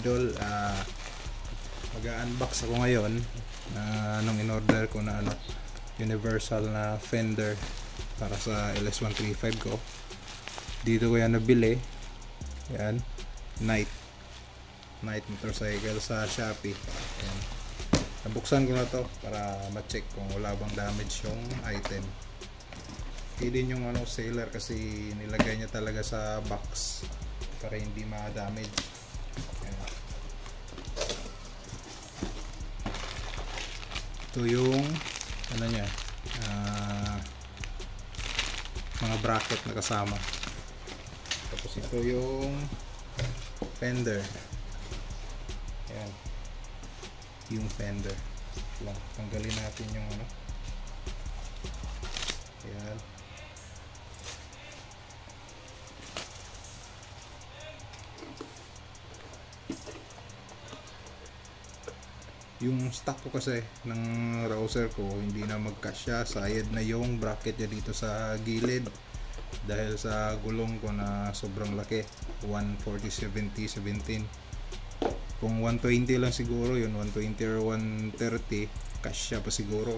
idol, mag-unbox ako ngayon nung in-order ko na universal na fender para sa LS135 ko. Dito ko yan nabili. Yan, Knight motorcycle sa Shopee. Yan. Nabuksan ko na to para ma-check kung wala bang damage yung item. Hindi din yung sealer kasi nilagay niya talaga sa box para hindi ma-damage. Ito yung niya, mga bracket na kasama. Tapos ito yung fender. Ayan, yung fender lang. Tanggalin natin yung ayan. Yung stock ko kasi ng Rouser ko hindi na magkasya, sayad na yung bracket niya dito sa gilid dahil sa gulong ko na sobrang laki, 140/70/17. Kung 120 lang siguro yun, 120 or 130, kasya pa siguro.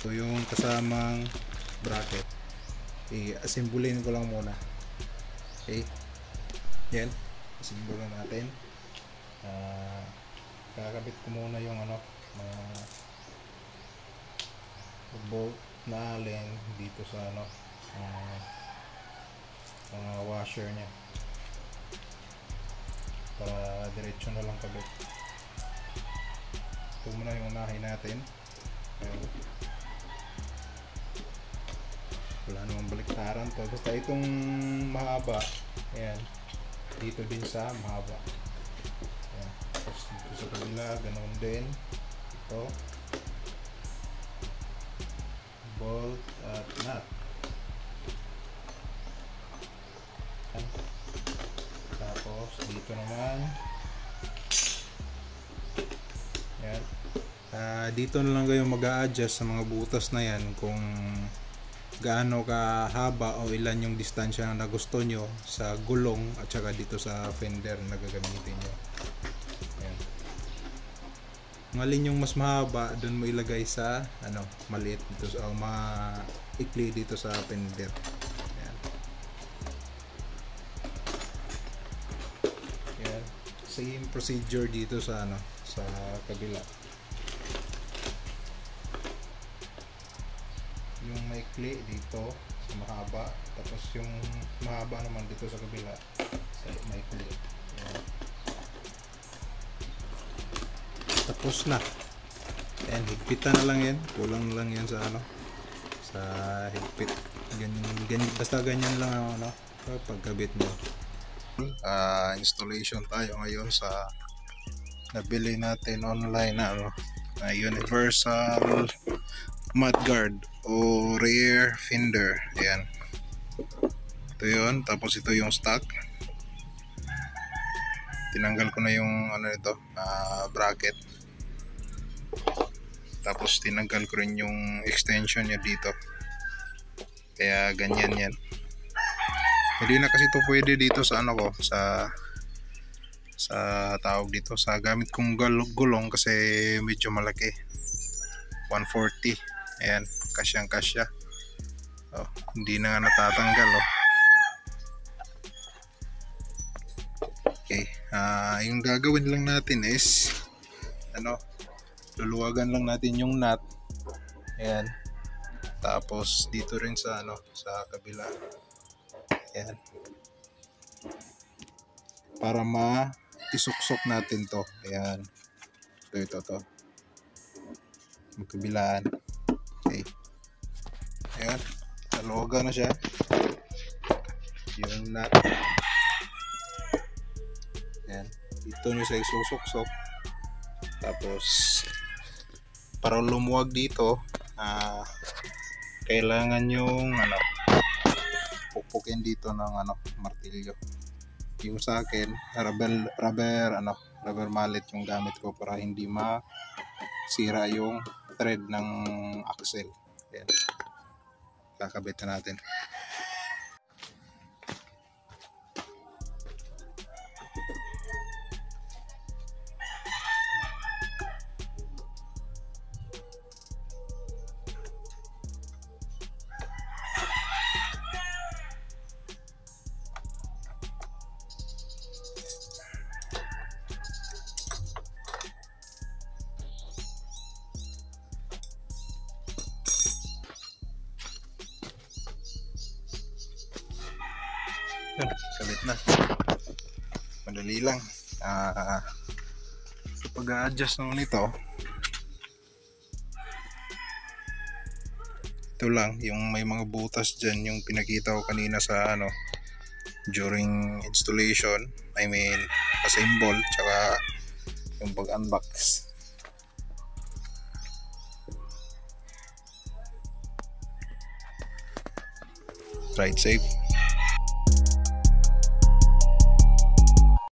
So yung kasamang bracket i-assemblin ko lang muna. Okay, yan, assemble natin. Kakabit ko muna yung bolt na allen dito sa mga washer nya para diretso na lang kabit. Ito muna yung unahin natin. Wala namang baliktaran to, basta itong mahaba, ayan, dito din sa mahaba. Tapos dito sa kabila, ganoon din. Ito, bolt at nut. Tapos dito naman, yan. Dito na lang kayo mag-a-adjust sa mga butas na yan kung gaano kahaba o ilan yung distansya na gusto nyo sa gulong at saka dito sa fender na gagamitin nyo. Ngalin yung mas mahaba, doon mo ilagay sa maliit dito sa maikli dito sa fender. Ayan. Ayan. Same procedure dito sa sa kabila. Yung maikli dito sa mahaba, tapos yung mahaba naman dito sa kabila sa maikli. Ayan. Tapos na. Ayan, higpitan na lang yan. Kulang lang yan sa sa higpit. Ganyan, basta ganyan lang pagkabit mo. Installation tayo ngayon sa nabili natin online na universal mudguard o rear fender. Ayan. Ito yun. Tapos ito yung stock. Tinanggal ko na yung bracket. Tapos tinanggal ko rin yung extension niya dito. Kaya ganyan yan. Hindi na kasi ito pwede dito sa sa tawag dito sa gamit kong gulong kasi medyo malaki. 140. Ayan, kasyang kasya. Hindi na nga natatanggal Okay, yung gagawin lang natin is luluwagan lang natin yung nut. Ayan. Tapos dito rin sa sa kabila. Ayan. Para ma-isuksok natin to. Ayan. Ito. Magkabilaan. Okay. Ayan. Naluwagan na siya. Yung nut. Ayan. Dito nyo sa isusuksok. Tapos para lumuwag dito, kailangan yung pukpukin dito ng martilyo. Yung sa akin, rubber mallet yung gamit ko para hindi masira yung thread ng axle. Ayan. Kakabit na natin. Yun, kabit na. Madali lang. Pag-a-adjust naman ito, ito lang, yung may mga butas dyan, yung pinakita ko kanina sa during installation, I mean, assemble, tsaka yung pag-unbox. Ride safe.